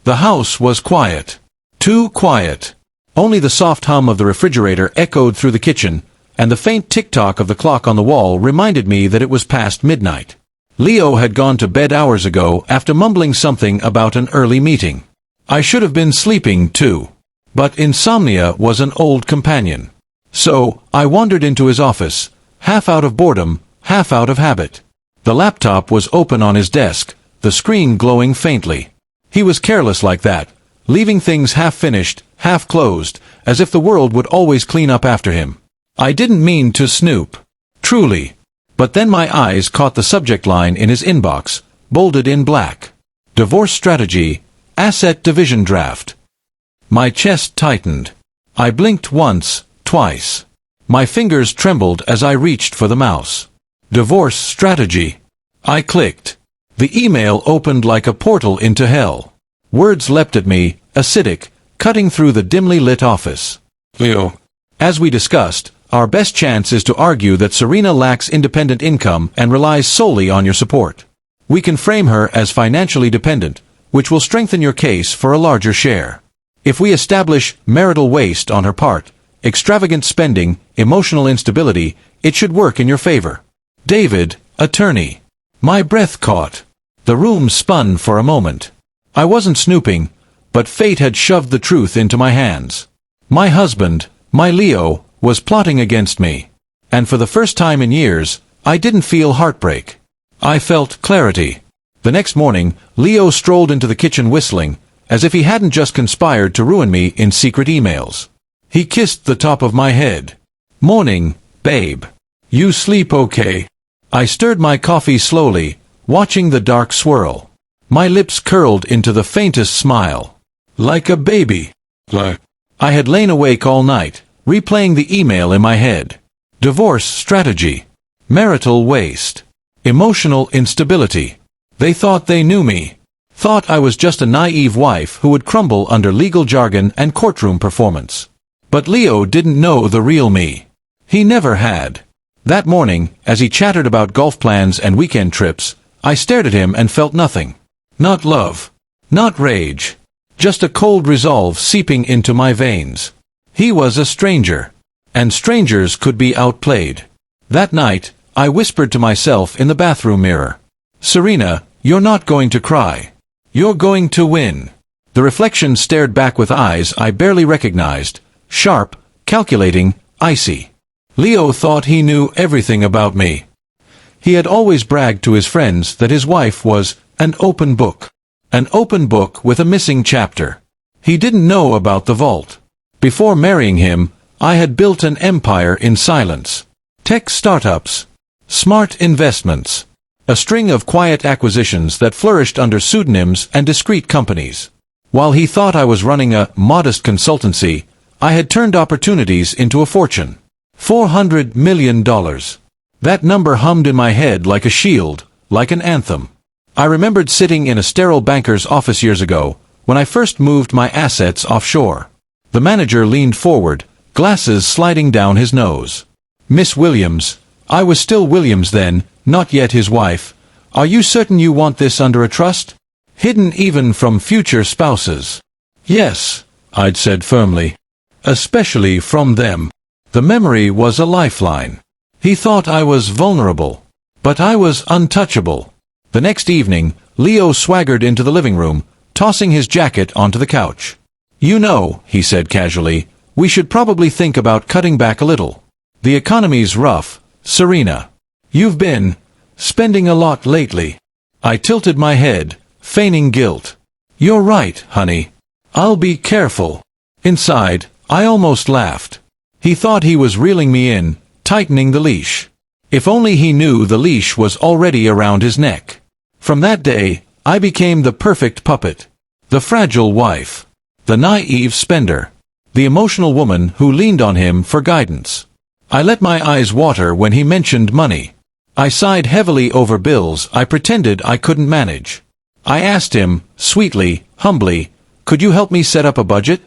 The house was quiet. Too quiet. Only the soft hum of the refrigerator echoed through the kitchen, and the faint tick-tock of the clock on the wall reminded me that it was past midnight. Leo had gone to bed hours ago after mumbling something about an early meeting. I should have been sleeping too. But insomnia was an old companion. So, I wandered into his office, half out of boredom, half out of habit. The laptop was open on his desk, the screen glowing faintly. He was careless like that, leaving things half-finished, half-closed, as if the world would always clean up after him. I didn't mean to snoop. Truly. But then my eyes caught the subject line in his inbox, bolded in black. Divorce strategy, asset division draft. My chest tightened. I blinked once, twice. My fingers trembled as I reached for the mouse. Divorce strategy. I clicked. The email opened like a portal into hell. Words leapt at me, acidic, cutting through the dimly lit office. Leo. As we discussed, our best chance is to argue that Serena lacks independent income and relies solely on your support. We can frame her as financially dependent, which will strengthen your case for a larger share. If we establish marital waste on her part, extravagant spending, emotional instability, it should work in your favor. David, attorney. My breath caught. The room spun for a moment. I wasn't snooping, but fate had shoved the truth into my hands. My husband, my Leo, was plotting against me. And for the first time in years, I didn't feel heartbreak. I felt clarity. The next morning, Leo strolled into the kitchen whistling, as if he hadn't just conspired to ruin me in secret emails. He kissed the top of my head. Morning, babe. You sleep okay? I stirred my coffee slowly, watching the dark swirl. My lips curled into the faintest smile. Like a baby. I had lain awake all night, replaying the email in my head. Divorce strategy. Marital waste. Emotional instability. They thought they knew me. Thought I was just a naive wife who would crumble under legal jargon and courtroom performance. But Leo didn't know the real me. He never had. That morning, as he chattered about golf plans and weekend trips, I stared at him and felt nothing. Not love. Not rage. Just a cold resolve seeping into my veins. He was a stranger. And strangers could be outplayed. That night, I whispered to myself in the bathroom mirror. Serena, you're not going to cry. You're going to win. The reflection stared back with eyes I barely recognized, sharp, calculating, icy. Leo thought he knew everything about me. He had always bragged to his friends that his wife was an open book. An open book with a missing chapter. He didn't know about the vault. Before marrying him, I had built an empire in silence. Tech startups. Smart investments. A string of quiet acquisitions that flourished under pseudonyms and discreet companies. While he thought I was running a modest consultancy, I had turned opportunities into a fortune. $400 million. That number hummed in my head like a shield, like an anthem. I remembered sitting in a sterile banker's office years ago, when I first moved my assets offshore. The manager leaned forward, glasses sliding down his nose. Miss Williams, I was still Williams then, not yet his wife. Are you certain you want this under a trust? Hidden even from future spouses. Yes, I'd said firmly. Especially from them. The memory was a lifeline. He thought I was vulnerable. But I was untouchable. The next evening, Leo swaggered into the living room, tossing his jacket onto the couch. You know, he said casually, we should probably think about cutting back a little. The economy's rough, Serena. You've been spending a lot lately. I tilted my head, feigning guilt. You're right, honey. I'll be careful. Inside, I almost laughed. He thought he was reeling me in, tightening the leash. If only he knew the leash was already around his neck. From that day, I became the perfect puppet. The fragile wife. The naive spender. The emotional woman who leaned on him for guidance. I let my eyes water when he mentioned money. I sighed heavily over bills I pretended I couldn't manage. I asked him, sweetly, humbly, could you help me set up a budget?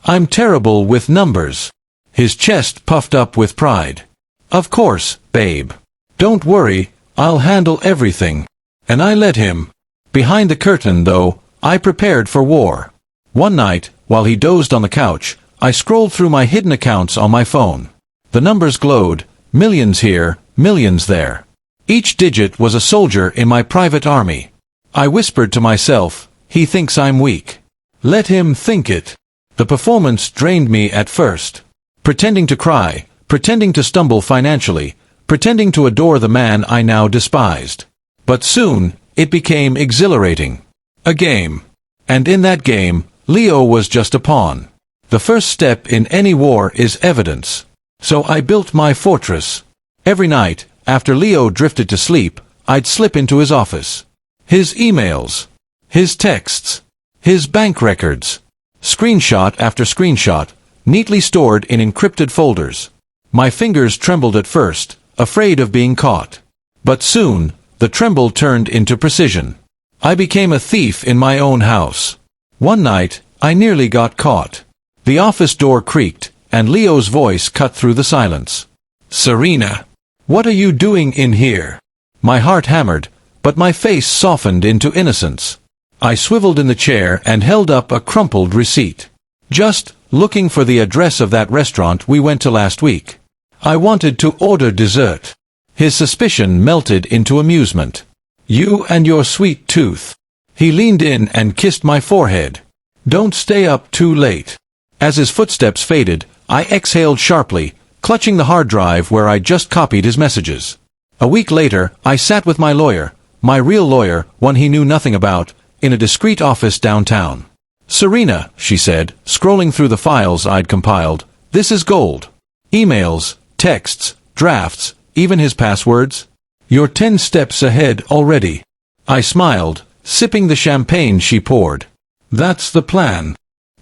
I'm terrible with numbers. His chest puffed up with pride. Of course, babe. Don't worry, I'll handle everything. And I let him. Behind the curtain, though, I prepared for war. One night, while he dozed on the couch, I scrolled through my hidden accounts on my phone. The numbers glowed, millions here, millions there. Each digit was a soldier in my private army. I whispered to myself, he thinks I'm weak. Let him think it. The performance drained me at first. Pretending to cry, pretending to stumble financially, pretending to adore the man I now despised. But soon, it became exhilarating. A game. And in that game, Leo was just a pawn. The first step in any war is evidence. So I built my fortress. Every night, after Leo drifted to sleep, I'd slip into his office. His emails. His texts. His bank records. Screenshot after screenshot, neatly stored in encrypted folders. My fingers trembled at first, afraid of being caught. But soon, the tremble turned into precision. I became a thief in my own house. One night, I nearly got caught. The office door creaked, and Leo's voice cut through the silence. "Serena, what are you doing in here?" My heart hammered, but my face softened into innocence. I swiveled in the chair and held up a crumpled receipt. "Just looking for the address of that restaurant we went to last week. I wanted to order dessert." His suspicion melted into amusement. "You and your sweet tooth." He leaned in and kissed my forehead. "Don't stay up too late." As his footsteps faded, I exhaled sharply, clutching the hard drive where I'd just copied his messages. A week later, I sat with my lawyer, my real lawyer, one he knew nothing about, in a discreet office downtown. "Serena," she said, scrolling through the files I'd compiled, "this is gold. Emails, texts, drafts, even his passwords. You're 10 steps ahead already." I smiled, sipping the champagne she poured. "That's the plan."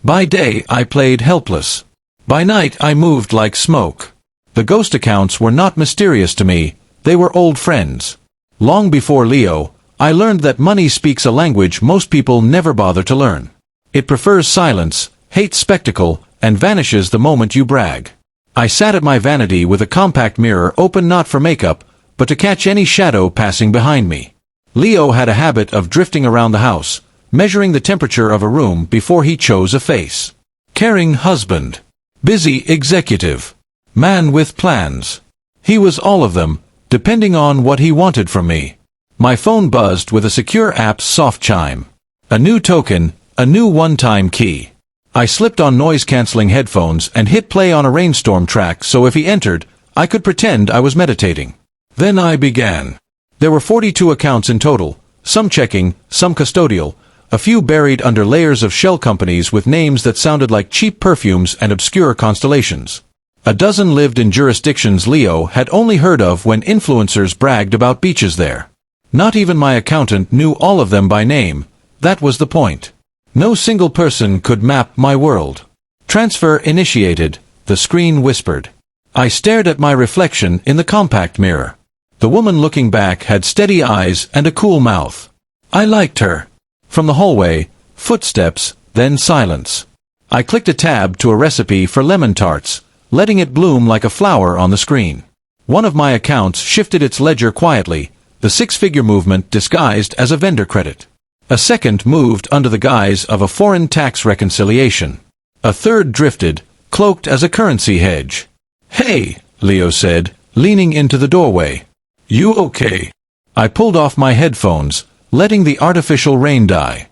By day, I played helpless. By night, I moved like smoke. The ghost accounts were not mysterious to me, they were old friends. Long before Leo, I learned that money speaks a language most people never bother to learn. It prefers silence, hates spectacle, and vanishes the moment you brag. I sat at my vanity with a compact mirror open not for makeup, but to catch any shadow passing behind me. Leo had a habit of drifting around the house, measuring the temperature of a room before he chose a face. Caring husband. Busy executive. Man with plans. He was all of them, depending on what he wanted from me. My phone buzzed with a secure app's soft chime. A new token, a new one-time key. I slipped on noise-canceling headphones and hit play on a rainstorm track so if he entered, I could pretend I was meditating. Then I began. There were 42 accounts in total, some checking, some custodial, a few buried under layers of shell companies with names that sounded like cheap perfumes and obscure constellations. A dozen lived in jurisdictions Leo had only heard of when influencers bragged about beaches there. Not even my accountant knew all of them by name. That was the point. No single person could map my world. "Transfer initiated," the screen whispered. I stared at my reflection in the compact mirror. The woman looking back had steady eyes and a cool mouth. I liked her. From the hallway, footsteps, then silence. I clicked a tab to a recipe for lemon tarts, letting it bloom like a flower on the screen. One of my accounts shifted its ledger quietly, the six-figure movement disguised as a vendor credit. A second moved under the guise of a foreign tax reconciliation. A third drifted, cloaked as a currency hedge. "Hey," Leo said, leaning into the doorway. "You okay?" I pulled off my headphones, letting the artificial rain die.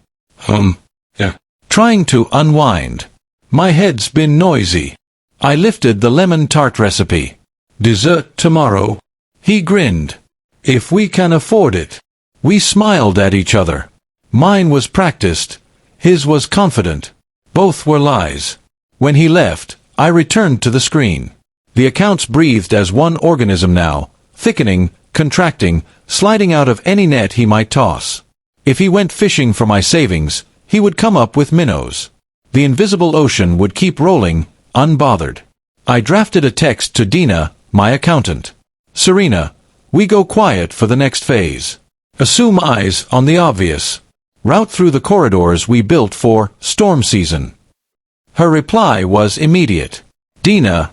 Yeah. Trying to unwind. My head's been noisy. I lifted the lemon tart recipe. "Dessert tomorrow." He grinned. "If we can afford it." We smiled at each other. Mine was practiced. His was confident. Both were lies. When he left, I returned to the screen. The accounts breathed as one organism now, thickening, contracting, sliding out of any net he might toss. If he went fishing for my savings, he would come up with minnows. The invisible ocean would keep rolling, unbothered. I drafted a text to Dina, my accountant. "Serena, we go quiet for the next phase. Assume eyes on the obvious. Route through the corridors we built for storm season." Her reply was immediate. "Dina,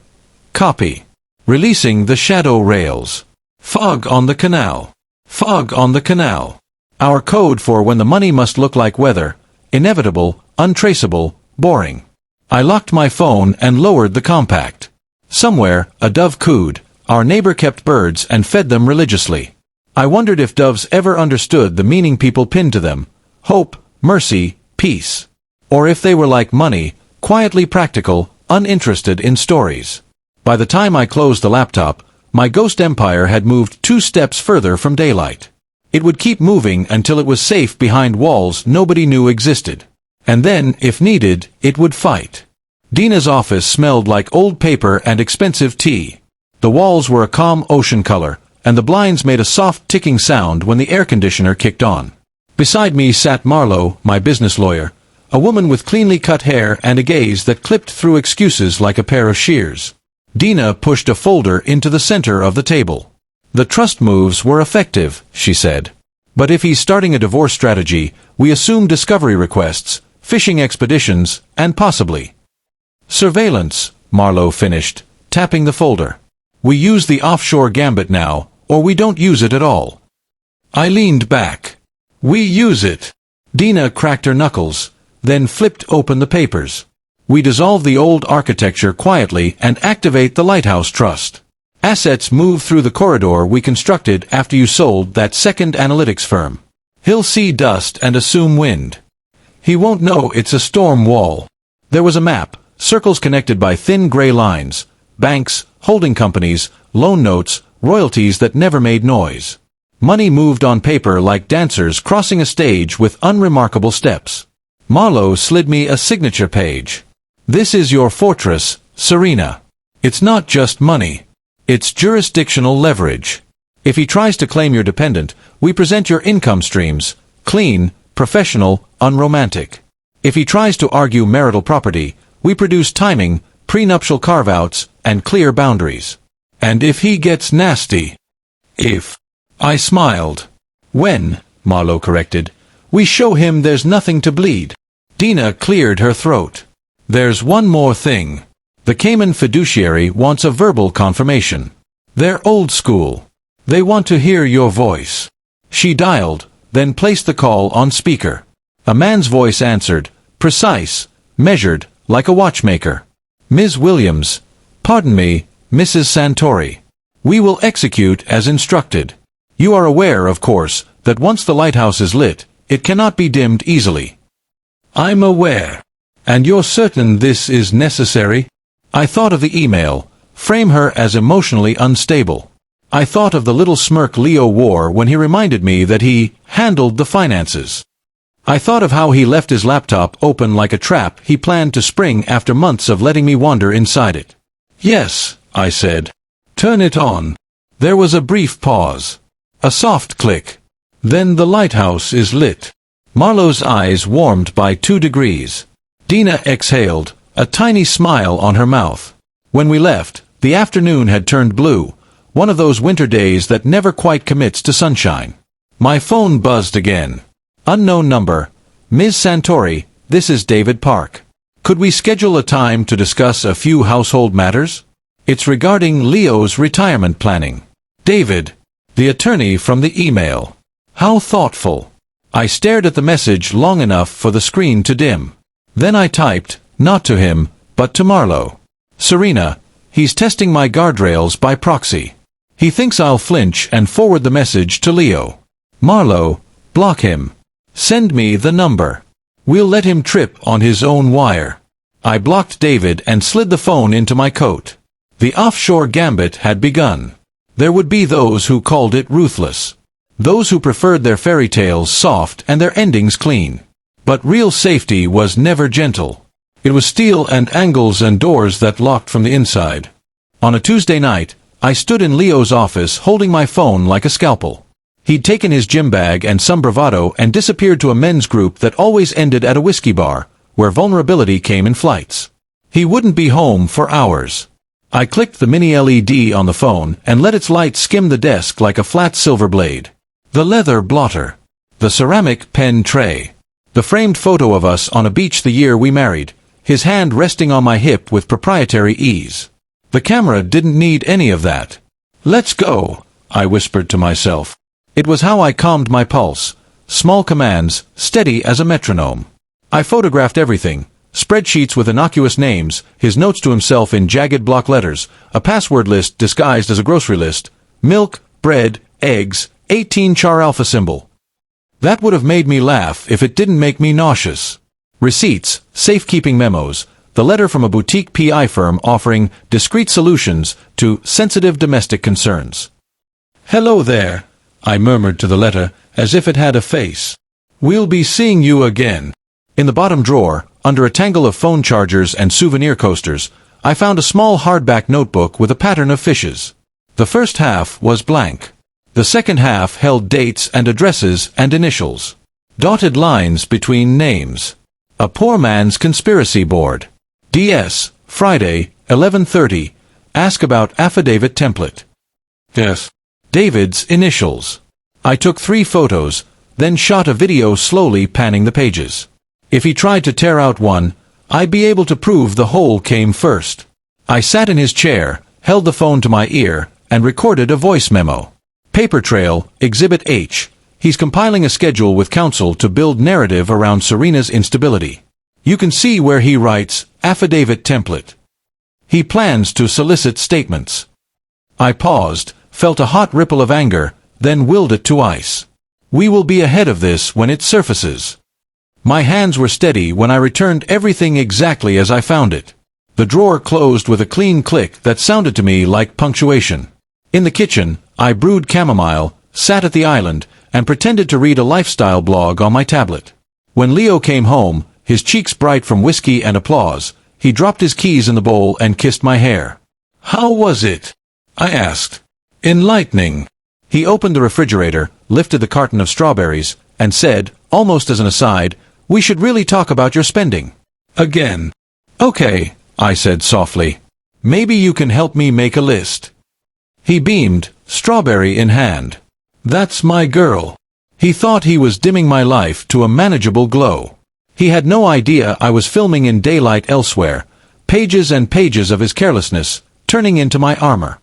copy. Releasing the shadow rails. Fog on the canal. Fog on the canal." Our code for when the money must look like weather, Inevitable, untraceable, boring. I locked my phone and lowered the compact. Somewhere, a dove cooed. Our neighbor kept birds and fed them religiously. I wondered if doves ever understood the meaning people pinned to them: hope, mercy, peace. Or if they were like money, quietly practical, uninterested in stories. By the time I closed the laptop, my ghost empire had moved 2 steps further from daylight. It would keep moving until it was safe behind walls nobody knew existed. And then, if needed, it would fight. Dina's office smelled like old paper and expensive tea. The walls were a calm ocean color, and the blinds made a soft ticking sound when the air conditioner kicked on. Beside me sat Marlo, my business lawyer, a woman with cleanly cut hair and a gaze that clipped through excuses like a pair of shears. Dina pushed a folder into the center of the table. "The trust moves were effective," she said. "But if he's starting a divorce strategy, we assume discovery requests, fishing expeditions, and possibly surveillance," Marlo finished, tapping the folder. "We use the offshore gambit now, or we don't use it at all." I leaned back. "We use it." Dina cracked her knuckles, then flipped open the papers. "We dissolve the old architecture quietly and activate the Lighthouse Trust. Assets move through the corridor we constructed after you sold that second analytics firm. He'll see dust and assume wind. He won't know it's a storm wall." There was a map, circles connected by thin gray lines, banks, holding companies, loan notes, royalties that never made noise. Money moved on paper like dancers crossing a stage with unremarkable steps. Marlo slid me a signature page. "This is your fortress, Serena. It's not just money. It's jurisdictional leverage. If he tries to claim you're dependent, we present your income streams, clean, professional, unromantic. If he tries to argue marital property, we produce timing, prenuptial carve-outs, and clear boundaries. And if he gets nasty..." "If..." I smiled. "When," Marlo corrected, "we show him there's nothing to bleed." Dina cleared her throat. "There's one more thing. The Cayman fiduciary wants a verbal confirmation. They're old school. They want to hear your voice." She dialed, then placed the call on speaker. A man's voice answered, precise, measured, like a watchmaker. "Ms. Williams. Pardon me, Mrs. Santori. We will execute as instructed. You are aware, of course, that once the lighthouse is lit, it cannot be dimmed easily." "I'm aware. And you're certain this is necessary?" I thought of the email, frame her as emotionally unstable. I thought of the little smirk Leo wore when he reminded me that he handled the finances. I thought of how he left his laptop open like a trap he planned to spring after months of letting me wander inside it. "Yes," I said. "Turn it on." There was a brief pause. A soft click. Then the lighthouse is lit. Marlo's eyes warmed by 2 degrees. Dina exhaled, a tiny smile on her mouth. When we left, the afternoon had turned blue, one of those winter days that never quite commits to sunshine. My phone buzzed again. Unknown number. "Ms. Santori, this is David Park. Could we schedule a time to discuss a few household matters? It's regarding Leo's retirement planning." David. The attorney from the email. How thoughtful. I stared at the message long enough for the screen to dim. Then I typed, not to him, but to Marlo. "Serena, he's testing my guardrails by proxy. He thinks I'll flinch and forward the message to Leo. Marlo, block him. Send me the number. We'll let him trip on his own wire." I blocked David and slid the phone into my coat. The offshore gambit had begun. There would be those who called it ruthless. Those who preferred their fairy tales soft and their endings clean. But real safety was never gentle. It was steel and angles and doors that locked from the inside. On a Tuesday night, I stood in Leo's office holding my phone like a scalpel. He'd taken his gym bag and some bravado and disappeared to a men's group that always ended at a whiskey bar, where vulnerability came in flights. He wouldn't be home for hours. I clicked the mini LED on the phone and let its light skim the desk like a flat silver blade. The leather blotter. The ceramic pen tray. The framed photo of us on a beach the year we married, his hand resting on my hip with proprietary ease. The camera didn't need any of that. "Let's go," I whispered to myself. It was how I calmed my pulse. Small commands, steady as a metronome. I photographed everything. Spreadsheets with innocuous names, his notes to himself in jagged block letters, a password list disguised as a grocery list, milk, bread, eggs, 18 char alpha symbol. That would have made me laugh if it didn't make me nauseous. Receipts, safekeeping memos, the letter from a boutique PI firm offering discreet solutions to sensitive domestic concerns. "Hello there," I murmured to the letter, as if it had a face. "We'll be seeing you again." In the bottom drawer, under a tangle of phone chargers and souvenir coasters, I found a small hardback notebook with a pattern of fishes. The first half was blank. The second half held dates and addresses and initials. Dotted lines between names. A poor man's conspiracy board. DS, Friday, 11:30. Ask about affidavit template. Yes. David's initials. I took 3 photos, then shot a video slowly panning the pages. If he tried to tear out one, I'd be able to prove the whole came first. I sat in his chair, held the phone to my ear, and recorded a voice memo. Paper trail, Exhibit H. He's compiling a schedule with counsel to build narrative around Serena's instability. You can see where he writes, affidavit template. He plans to solicit statements. I paused, felt a hot ripple of anger, then willed it to ice. We will be ahead of this when it surfaces. My hands were steady when I returned everything exactly as I found it. The drawer closed with a clean click that sounded to me like punctuation. In the kitchen, I brewed chamomile, sat at the island, and pretended to read a lifestyle blog on my tablet. When Leo came home, his cheeks bright from whiskey and applause, he dropped his keys in the bowl and kissed my hair. "How was it?" I asked. "Enlightening." He opened the refrigerator, lifted the carton of strawberries, and said, almost as an aside, "We should really talk about your spending." Again. "Okay," I said softly. "Maybe you can help me make a list." He beamed, strawberry in hand. "That's my girl." He thought he was dimming my life to a manageable glow. He had no idea I was filming in daylight elsewhere, pages and pages of his carelessness, turning into my armor.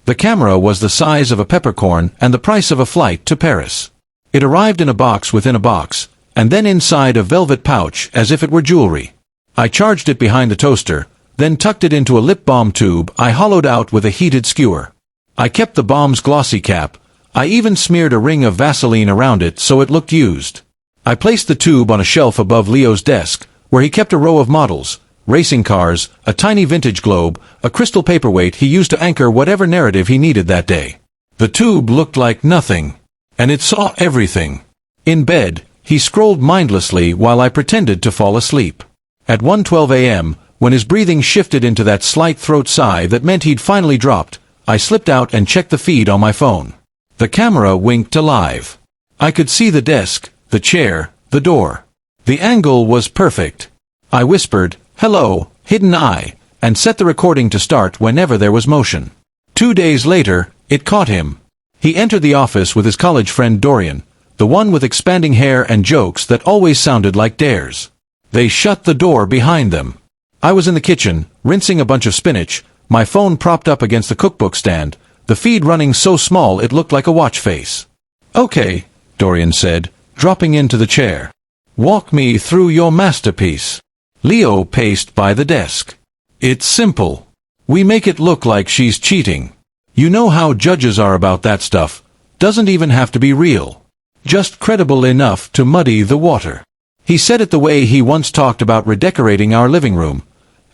The camera was the size of a peppercorn and the price of a flight to Paris. It arrived in a box within a box, and then inside a velvet pouch as if it were jewelry. I charged it behind the toaster, then tucked it into a lip balm tube I hollowed out with a heated skewer. I kept the balm's glossy cap. I even smeared a ring of Vaseline around it so it looked used. I placed the tube on a shelf above Leo's desk, where he kept a row of models, racing cars, a tiny vintage globe, a crystal paperweight he used to anchor whatever narrative he needed that day. The tube looked like nothing, and it saw everything. In bed, he scrolled mindlessly while I pretended to fall asleep. At 1:12 a.m., when his breathing shifted into that slight throat sigh that meant he'd finally dropped, I slipped out and checked the feed on my phone. The camera winked alive. I could see the desk, the chair, the door. The angle was perfect. I whispered, "Hello, hidden eye," and set the recording to start whenever there was motion. 2 days later, it caught him. He entered the office with his college friend Dorian, the one with expanding hair and jokes that always sounded like dares. They shut the door behind them. I was in the kitchen, rinsing a bunch of spinach, my phone propped up against the cookbook stand, the feed running so small it looked like a watch face. "Okay," Dorian said, dropping into the chair. "Walk me through your masterpiece." Leo paced by the desk. "It's simple. We make it look like she's cheating. You know how judges are about that stuff. Doesn't even have to be real. Just credible enough to muddy the water." He said it the way he once talked about redecorating our living room.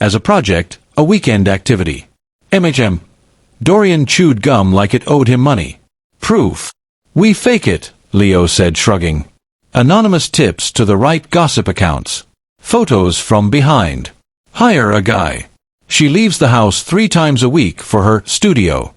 As a project, a weekend activity. MHM. Dorian chewed gum like it owed him money. "Proof. We fake it," Leo said, shrugging. "Anonymous tips to the right gossip accounts. Photos from behind. Hire a guy. She leaves the house 3 times a week for her studio.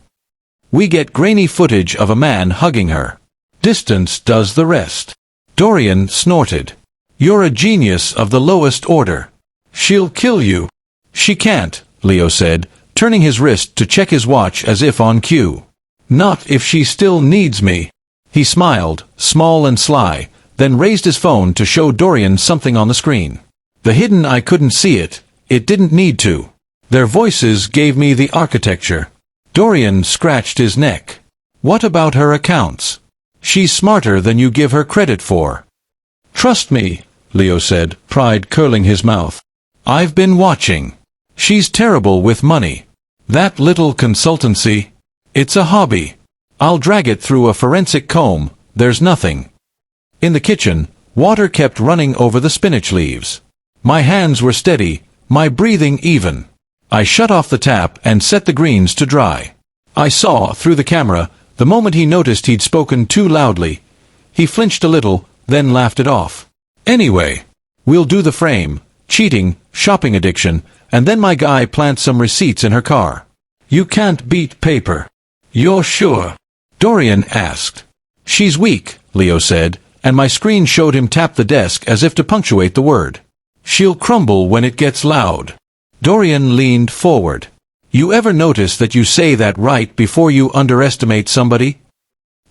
We get grainy footage of a man hugging her. Distance does the rest." Dorian snorted. "You're a genius of the lowest order. She'll kill you." "She can't," Leo said, turning his wrist to check his watch as if on cue. "Not if she still needs me." He smiled, small and sly, then raised his phone to show Dorian something on the screen. The hidden eye couldn't see it. It didn't need to. Their voices gave me the architecture. Dorian scratched his neck. "What about her accounts? She's smarter than you give her credit for." "Trust me," Leo said, pride curling his mouth. I've been watching. She's terrible with money. That little consultancy, it's a hobby. I'll drag it through a forensic comb, there's nothing. In the kitchen, water kept running over the spinach leaves. My hands were steady, my breathing even. I shut off the tap and set the greens to dry. I saw, through the camera, the moment he noticed he'd spoken too loudly. He flinched a little, then laughed it off. Anyway, we'll do the frame, cheating, shopping addiction, and then my guy plants some receipts in her car. You can't beat paper. You're sure? Dorian asked. She's weak, Leo said, and my screen showed him tap the desk as if to punctuate the word. She'll crumble when it gets loud. Dorian leaned forward. You ever notice that you say that right before you underestimate somebody?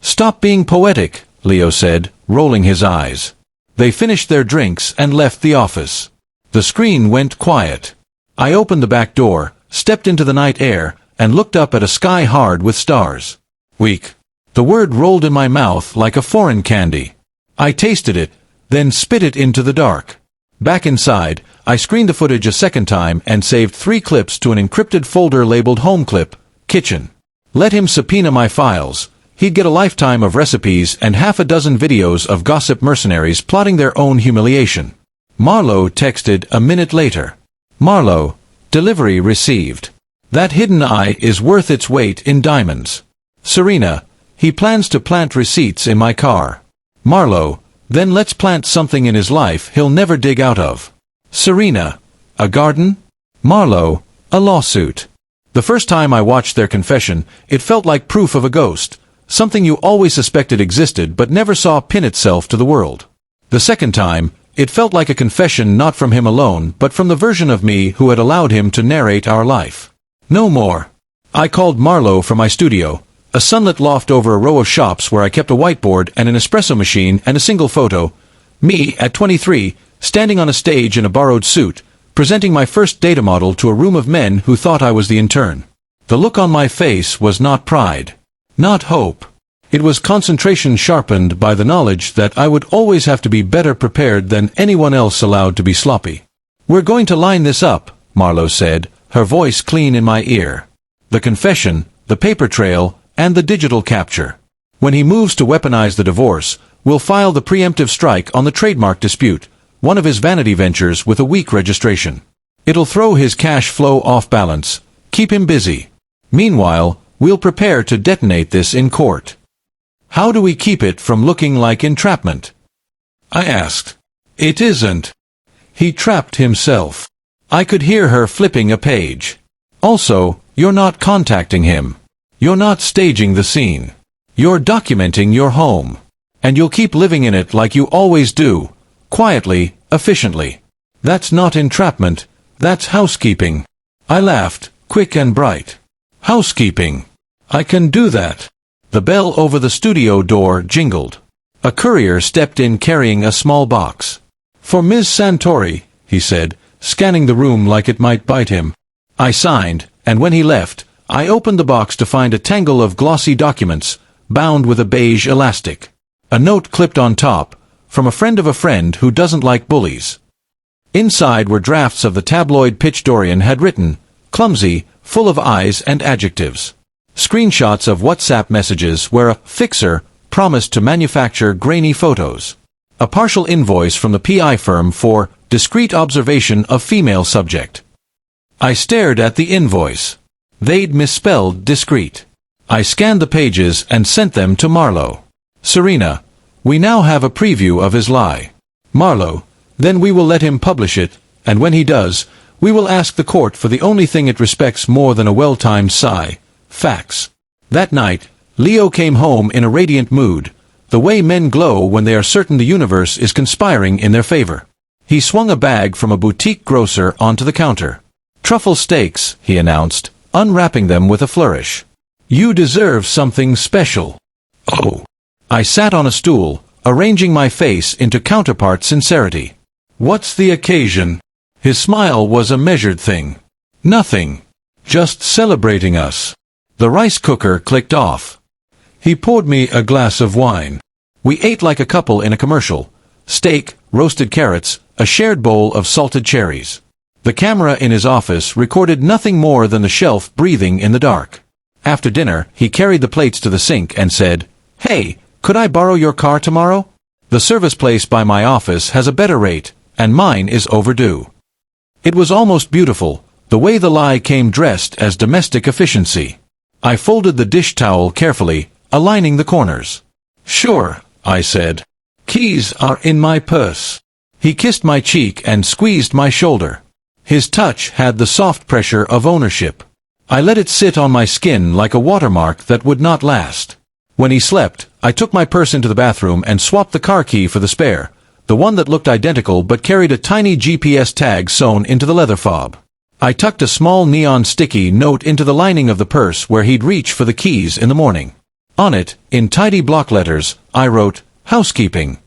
Stop being poetic, Leo said, rolling his eyes. They finished their drinks and left the office. The screen went quiet. I opened the back door, stepped into the night air, and looked up at a sky hard with stars. Weak. The word rolled in my mouth like a foreign candy. I tasted it, then spit it into the dark. Back inside, I screened the footage a second time and saved 3 clips to an encrypted folder labeled Home Clip, Kitchen. Let him subpoena my files. He'd get a lifetime of recipes and half a dozen videos of gossip mercenaries plotting their own humiliation. Marlowe texted a minute later. Marlowe, delivery received. That hidden eye is worth its weight in diamonds. Serena, he plans to plant receipts in my car. Marlowe, then let's plant something in his life he'll never dig out of. Serena, a garden? Marlowe, a lawsuit. The first time I watched their confession, it felt like proof of a ghost, something you always suspected existed but never saw pin itself to the world. The second time, it felt like a confession not from him alone but from the version of me who had allowed him to narrate our life. No more. I called Marlowe from my studio, a sunlit loft over a row of shops where I kept a whiteboard and an espresso machine and a single photo. Me, at 23, standing on a stage in a borrowed suit, presenting my first data model to a room of men who thought I was the intern. The look on my face was not pride. Not hope. It was concentration sharpened by the knowledge that I would always have to be better prepared than anyone else allowed to be sloppy. We're going to line this up, Marlowe said, her voice clean in my ear. The confession, the paper trail, and the digital capture. When he moves to weaponize the divorce, we'll file the preemptive strike on the trademark dispute, one of his vanity ventures with a weak registration. It'll throw his cash flow off balance, keep him busy. Meanwhile, we'll prepare to detonate this in court. How do we keep it from looking like entrapment? I asked. It isn't. He trapped himself. I could hear her flipping a page. Also, you're not contacting him. You're not staging the scene. You're documenting your home. And you'll keep living in it like you always do, quietly, efficiently. That's not entrapment, that's housekeeping. I laughed, quick and bright. Housekeeping. I can do that. The bell over the studio door jingled. A courier stepped in carrying a small box. For Ms. Santori, he said, scanning the room like it might bite him. I signed, and when he left, I opened the box to find a tangle of glossy documents, bound with a beige elastic. A note clipped on top, from a friend of a friend who doesn't like bullies. Inside were drafts of the tabloid pitch Dorian had written, clumsy, full of eyes and adjectives. Screenshots of WhatsApp messages where a fixer promised to manufacture grainy photos. A partial invoice from the PI firm for discreet observation of female subject. I stared at the invoice. They'd misspelled discreet. I scanned the pages and sent them to Marlowe. Serena, we now have a preview of his lie. Marlowe, then we will let him publish it, and when he does, we will ask the court for the only thing it respects more than a well-timed sigh, facts. That night, Leo came home in a radiant mood, the way men glow when they are certain the universe is conspiring in their favor. He swung a bag from a boutique grocer onto the counter. Truffle steaks, he announced, unwrapping them with a flourish. You deserve something special. Oh. I sat on a stool, arranging my face into counterpart sincerity. What's the occasion? His smile was a measured thing. Nothing. Just celebrating us. The rice cooker clicked off. He poured me a glass of wine. We ate like a couple in a commercial. Steak, roasted carrots, a shared bowl of salted cherries. The camera in his office recorded nothing more than the shelf breathing in the dark. After dinner, he carried the plates to the sink and said, "Hey, could I borrow your car tomorrow? The service place by my office has a better rate, and mine is overdue." It was almost beautiful, the way the lie came dressed as domestic efficiency. I folded the dish towel carefully, aligning the corners. "Sure," I said. "Keys are in my purse." He kissed my cheek and squeezed my shoulder. His touch had the soft pressure of ownership. I let it sit on my skin like a watermark that would not last. When he slept, I took my purse into the bathroom and swapped the car key for the spare, the one that looked identical but carried a tiny GPS tag sewn into the leather fob. I tucked a small neon sticky note into the lining of the purse where he'd reach for the keys in the morning. On it, in tidy block letters, I wrote, "Housekeeping."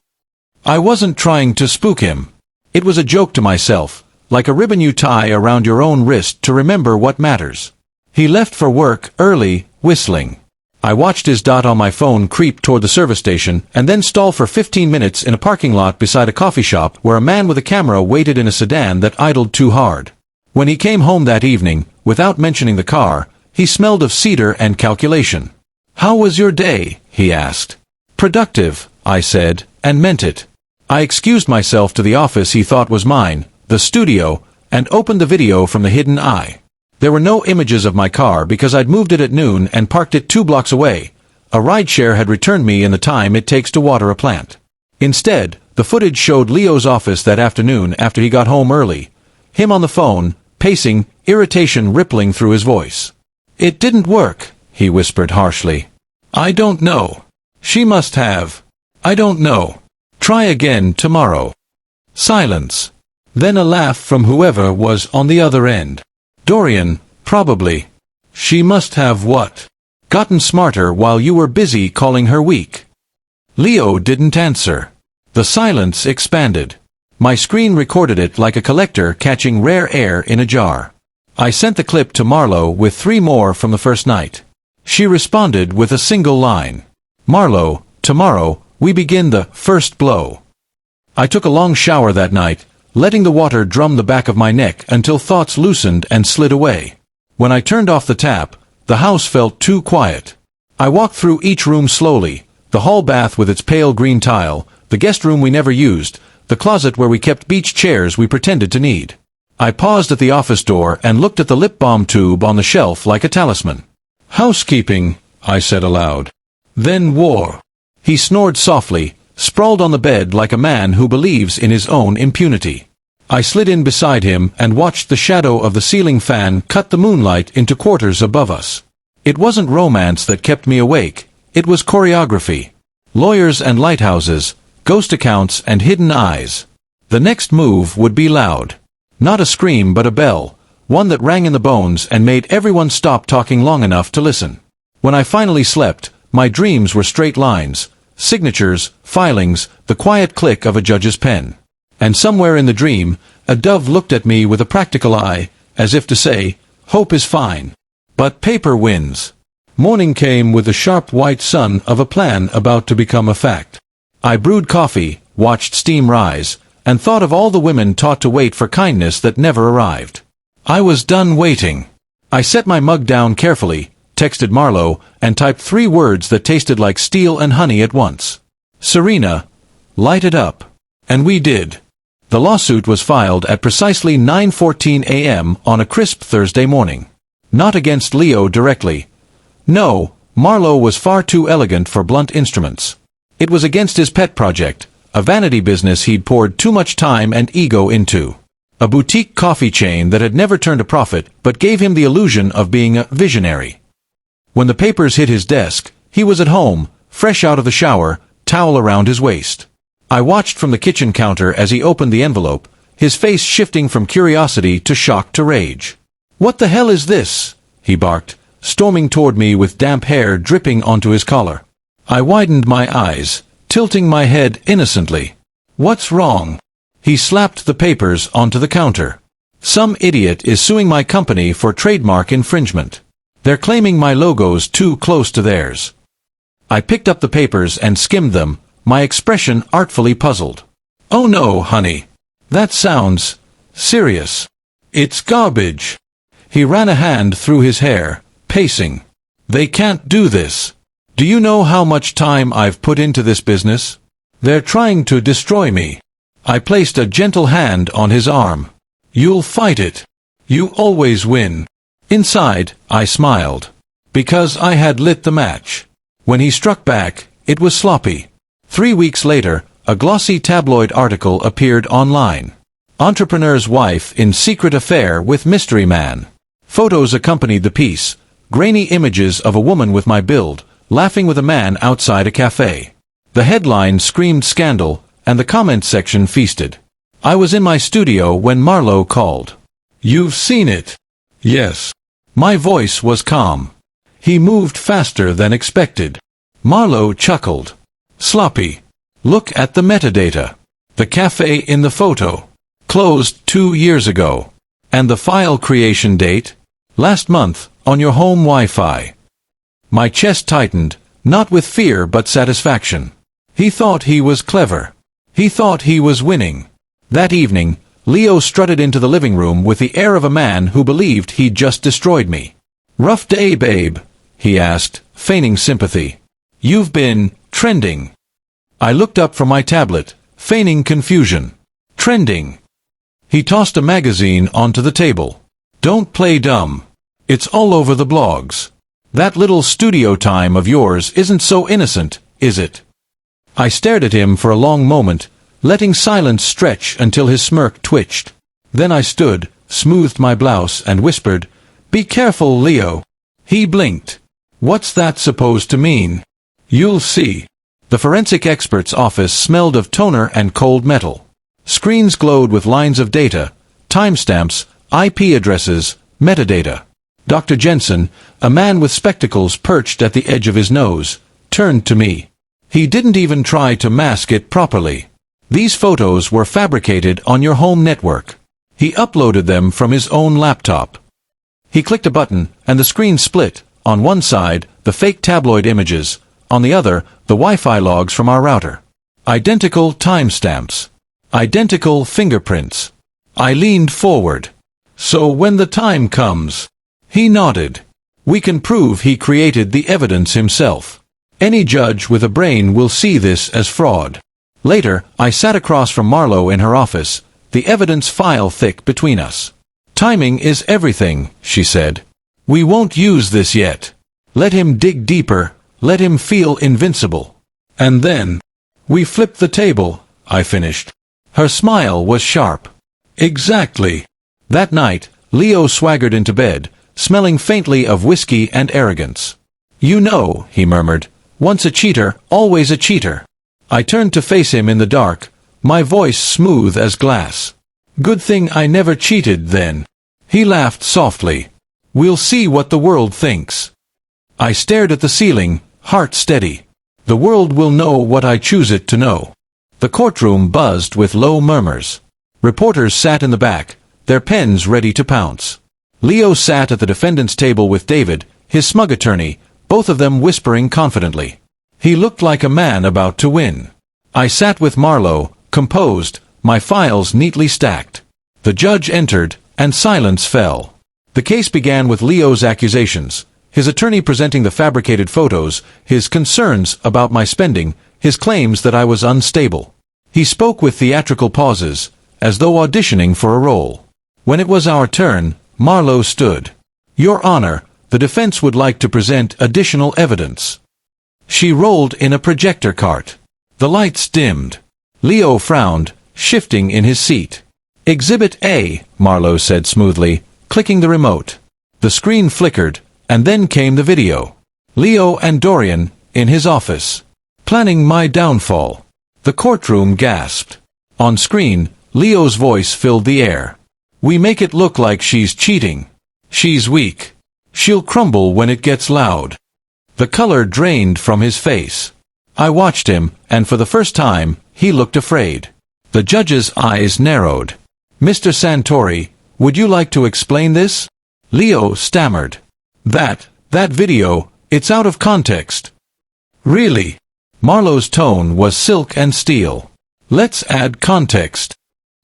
I wasn't trying to spook him. It was a joke to myself, like a ribbon you tie around your own wrist to remember what matters. He left for work early, whistling. I watched his dot on my phone creep toward the service station and then stall for 15 minutes in a parking lot beside a coffee shop where a man with a camera waited in a sedan that idled too hard. When he came home that evening, without mentioning the car, he smelled of cedar and calculation. "How was your day?" he asked. "Productive," I said, and meant it. I excused myself to the office he thought was mine, the studio, and opened the video from the hidden eye. There were no images of my car because I'd moved it at noon and parked it 2 blocks away. A rideshare had returned me in the time it takes to water a plant. Instead, the footage showed Leo's office that afternoon after he got home early. Him on the phone, pacing, irritation rippling through his voice. "It didn't work," he whispered harshly. "I don't know. She must have. I don't know. Try again tomorrow." Silence. Then a laugh from whoever was on the other end. "Dorian, probably. She must have what? Gotten smarter while you were busy calling her weak." Leo didn't answer. The silence expanded. My screen recorded it like a collector catching rare air in a jar. I sent the clip to Marlo with 3 more from the first night. She responded with a single line. "Marlo, tomorrow, we begin the first blow." I took a long shower that night, letting the water drum the back of my neck until thoughts loosened and slid away. When I turned off the tap, the house felt too quiet. I walked through each room slowly, the hall bath with its pale green tile, the guest room we never used, the closet where we kept beach chairs we pretended to need. I paused at the office door and looked at the lip balm tube on the shelf like a talisman. "Housekeeping," I said aloud. "Then war." He snored softly, sprawled on the bed like a man who believes in his own impunity. I slid in beside him and watched the shadow of the ceiling fan cut the moonlight into quarters above us. It wasn't romance that kept me awake, it was choreography. Lawyers and lighthouses, ghost accounts and hidden eyes. The next move would be loud. Not a scream but a bell, one that rang in the bones and made everyone stop talking long enough to listen. When I finally slept, my dreams were straight lines, signatures, filings, the quiet click of a judge's pen. And somewhere in the dream, a dove looked at me with a practical eye, as if to say, "Hope is fine. But paper wins." Morning came with the sharp white sun of a plan about to become a fact. I brewed coffee, watched steam rise, and thought of all the women taught to wait for kindness that never arrived. I was done waiting. I set my mug down carefully, texted Marlo, and typed 3 words that tasted like steel and honey at once. "Serena, light it up." And we did. The lawsuit was filed at precisely 9:14 a.m. on a crisp Thursday morning. Not against Leo directly. No, Marlo was far too elegant for blunt instruments. It was against his pet project, a vanity business he'd poured too much time and ego into. A boutique coffee chain that had never turned a profit but gave him the illusion of being a visionary. When the papers hit his desk, he was at home, fresh out of the shower, towel around his waist. I watched from the kitchen counter as he opened the envelope, his face shifting from curiosity to shock to rage. "What the hell is this?" he barked, storming toward me with damp hair dripping onto his collar. I widened my eyes, tilting my head innocently. "What's wrong?" He slapped the papers onto the counter. "Some idiot is suing my company for trademark infringement. They're claiming my logo's too close to theirs." I picked up the papers and skimmed them, my expression artfully puzzled. Oh no, honey. That sounds serious. It's garbage. He ran a hand through his hair, pacing. They can't do this. Do you know how much time I've put into this business? They're trying to destroy me. I placed a gentle hand on his arm. You'll fight it. You always win. Inside, I smiled. Because I had lit the match. When he struck back, it was sloppy. 3 weeks later, a glossy tabloid article appeared online. Entrepreneur's wife in secret affair with mystery man. Photos accompanied the piece, grainy images of a woman with my build, laughing with a man outside a cafe. The headline screamed scandal, and the comments section feasted. I was in my studio when Marlowe called. You've seen it? Yes. My voice was calm. He moved faster than expected. Marlowe chuckled. Sloppy. Look at the metadata. The cafe in the photo. Closed 2 years ago. And the file creation date? Last month, on your home Wi-Fi. My chest tightened, not with fear but satisfaction. He thought he was clever. He thought he was winning. That evening, Leo strutted into the living room with the air of a man who believed he'd just destroyed me. Rough day, babe? He asked, feigning sympathy. You've been trending. I looked up from my tablet, feigning confusion. Trending. He tossed a magazine onto the table. Don't play dumb. It's all over the blogs. That little studio time of yours isn't so innocent, is it? I stared at him for a long moment, letting silence stretch until his smirk twitched. Then I stood, smoothed my blouse, and whispered, Be careful, Leo. He blinked. What's that supposed to mean? You'll see. The forensic expert's office smelled of toner and cold metal. Screens glowed with lines of data, timestamps, IP addresses, metadata. Dr. Jensen, a man with spectacles perched at the edge of his nose, turned to me. He didn't even try to mask it properly. These photos were fabricated on your home network. He uploaded them from his own laptop. He clicked a button, and the screen split. On one side, the fake tabloid images. On the other, the Wi-Fi logs from our router. Identical timestamps. Identical fingerprints. I leaned forward. So when the time comes... He nodded. We can prove he created the evidence himself. Any judge with a brain will see this as fraud. Later, I sat across from Marlowe in her office, the evidence file thick between us. Timing is everything, she said. We won't use this yet. Let him dig deeper, let him feel invincible. And then... We flipped the table, I finished. Her smile was sharp. Exactly. That night, Leo swaggered into bed, smelling faintly of whiskey and arrogance. You know, he murmured, once a cheater, always a cheater. I turned to face him in the dark, my voice smooth as glass. Good thing I never cheated then. He laughed softly. We'll see what the world thinks. I stared at the ceiling, heart steady. The world will know what I choose it to know. The courtroom buzzed with low murmurs. Reporters sat in the back, their pens ready to pounce. Leo sat at the defendant's table with David, his smug attorney, both of them whispering confidently. He looked like a man about to win. I sat with Marlowe, composed, my files neatly stacked. The judge entered, and silence fell. The case began with Leo's accusations, his attorney presenting the fabricated photos, his concerns about my spending, his claims that I was unstable. He spoke with theatrical pauses, as though auditioning for a role. When it was our turn, Marlowe stood. Your Honor, the defense would like to present additional evidence. She rolled in a projector cart. The lights dimmed. Leo frowned, shifting in his seat. Exhibit A, Marlowe said smoothly, clicking the remote. The screen flickered, and then came the video. Leo and Dorian, in his office. Planning my downfall. The courtroom gasped. On screen, Leo's voice filled the air. We make it look like she's cheating. She's weak. She'll crumble when it gets loud. The color drained from his face. I watched him, and for the first time, he looked afraid. The judge's eyes narrowed. Mr. Santori, would you like to explain this? Leo stammered. That video, it's out of context. Really? Marlowe's tone was silk and steel. Let's add context.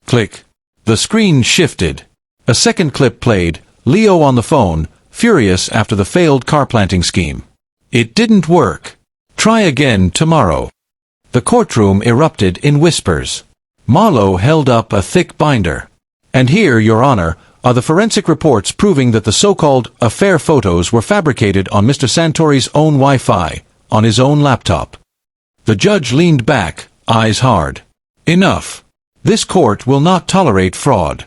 Click. The screen shifted. A second clip played, Leo on the phone, furious after the failed car planting scheme. It didn't work. Try again tomorrow. The courtroom erupted in whispers. Marlowe held up a thick binder. And here, Your Honor, are the forensic reports proving that the so-called affair photos were fabricated on Mr. Santori's own Wi-Fi, on his own laptop. The judge leaned back, eyes hard. Enough. This court will not tolerate fraud.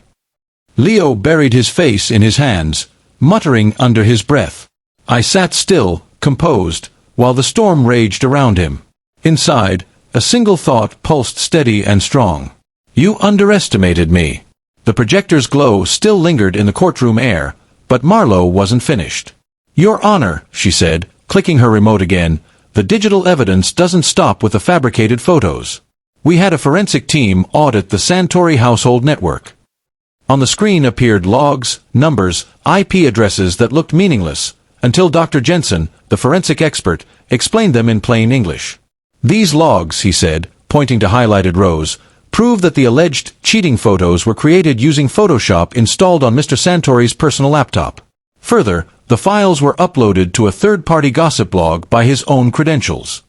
Leo buried his face in his hands, muttering under his breath. I sat still, composed, while the storm raged around him. Inside, a single thought pulsed steady and strong. You underestimated me. The projector's glow still lingered in the courtroom air, but Marlowe wasn't finished. Your Honor, she said, clicking her remote again, the digital evidence doesn't stop with the fabricated photos. We had a forensic team audit the Santori household network. On the screen appeared logs, numbers, IP addresses that looked meaningless, until Dr. Jensen, the forensic expert, explained them in plain English. These logs, he said, pointing to highlighted rows, prove that the alleged cheating photos were created using Photoshop installed on Mr. Santori's personal laptop. Further, the files were uploaded to a third-party gossip blog by his own credentials.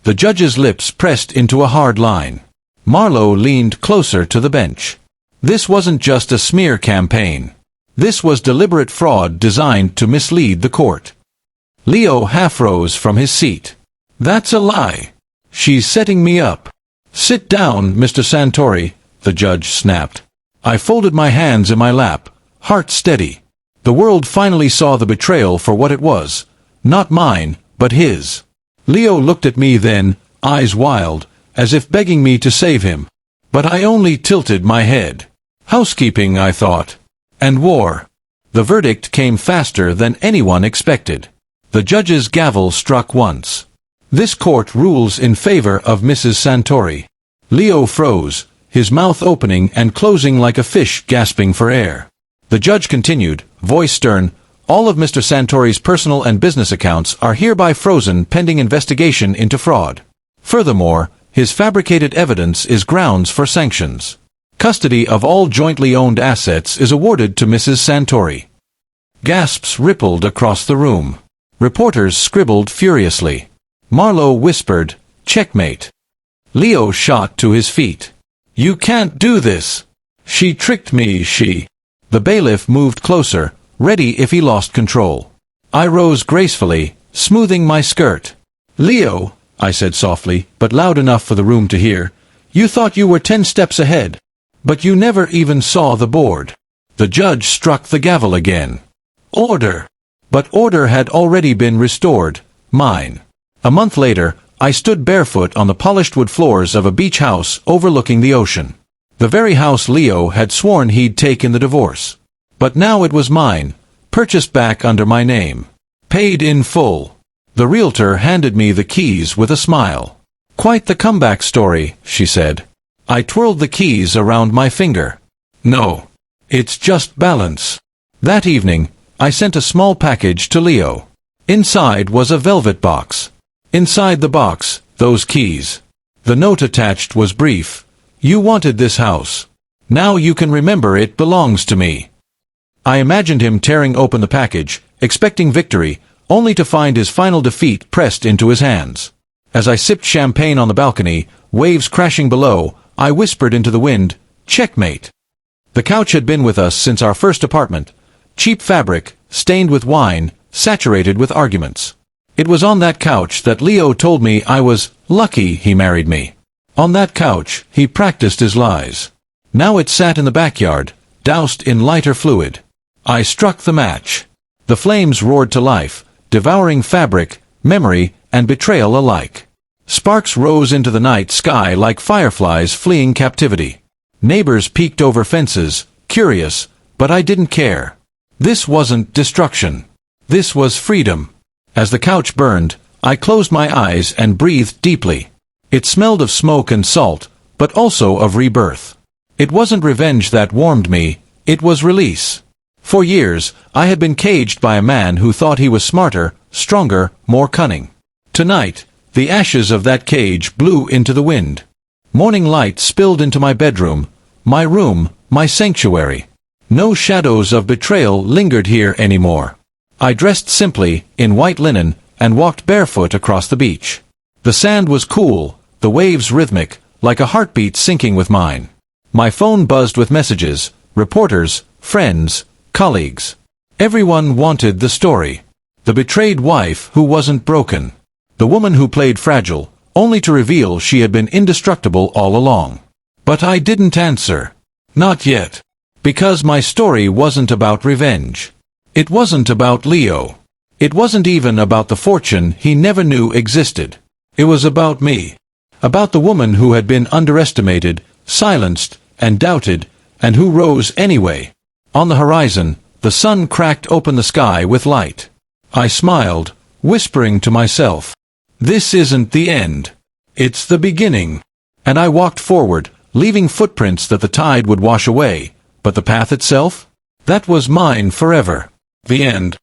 The judge's lips pressed into a hard line. Marlowe leaned closer to the bench. This wasn't just a smear campaign. This was deliberate fraud designed to mislead the court. Leo half rose from his seat. That's a lie. She's setting me up. Sit down, Mr. Santori, the judge snapped. I folded my hands in my lap, heart steady. The world finally saw the betrayal for what it was. Not mine, but his. Leo looked at me then, eyes wild, as if begging me to save him. But I only tilted my head. Housekeeping, I thought. And war. The verdict came faster than anyone expected. The judge's gavel struck once. This court rules in favor of Mrs. Santori. Leo froze, his mouth opening and closing like a fish gasping for air. The judge continued, voice stern, all of Mr. Santori's personal and business accounts are hereby frozen pending investigation into fraud. Furthermore, his fabricated evidence is grounds for sanctions. Custody of all jointly owned assets is awarded to Mrs. Santori. Gasps rippled across the room. Reporters scribbled furiously. Marlowe whispered, checkmate. Leo shot to his feet. You can't do this. She tricked me, she. The bailiff moved closer, ready if he lost control. I rose gracefully, smoothing my skirt. Leo, I said softly, but loud enough for the room to hear, you thought you were 10 steps ahead. But you never even saw the board. The judge struck the gavel again. Order. But order had already been restored, mine. A month later, I stood barefoot on the polished wood floors of a beach house overlooking the ocean. The very house Leo had sworn he'd take in the divorce. But now it was mine, purchased back under my name. Paid in full. The realtor handed me the keys with a smile. Quite the comeback story, she said. I twirled the keys around my finger. No. It's just balance. That evening, I sent a small package to Leo. Inside was a velvet box. Inside the box, those keys. The note attached was brief. You wanted this house. Now you can remember it belongs to me. I imagined him tearing open the package, expecting victory, only to find his final defeat pressed into his hands. As I sipped champagne on the balcony, waves crashing below, I whispered into the wind, checkmate. The couch had been with us since our first apartment. Cheap fabric, stained with wine, saturated with arguments. It was on that couch that Leo told me I was lucky he married me. On that couch, he practiced his lies. Now it sat in the backyard, doused in lighter fluid. I struck the match. The flames roared to life, devouring fabric, memory, and betrayal alike. Sparks rose into the night sky like fireflies fleeing captivity. Neighbors peeked over fences, curious, but I didn't care. This wasn't destruction. This was freedom. As the couch burned, I closed my eyes and breathed deeply. It smelled of smoke and salt, but also of rebirth. It wasn't revenge that warmed me, it was release. For years, I had been caged by a man who thought he was smarter, stronger, more cunning. Tonight, the ashes of that cage blew into the wind. Morning light spilled into my bedroom, my room, my sanctuary. No shadows of betrayal lingered here anymore. I dressed simply, in white linen, and walked barefoot across the beach. The sand was cool, the waves rhythmic, like a heartbeat syncing with mine. My phone buzzed with messages, reporters, friends, colleagues. Everyone wanted the story. The betrayed wife who wasn't broken. The woman who played fragile, only to reveal she had been indestructible all along. But I didn't answer. Not yet. Because my story wasn't about revenge. It wasn't about Leo. It wasn't even about the fortune he never knew existed. It was about me. About the woman who had been underestimated, silenced, and doubted, and who rose anyway. On the horizon, the sun cracked open the sky with light. I smiled, whispering to myself, "This isn't the end. It's the beginning." And I walked forward, leaving footprints that the tide would wash away, but the path itself? That was mine forever. The end.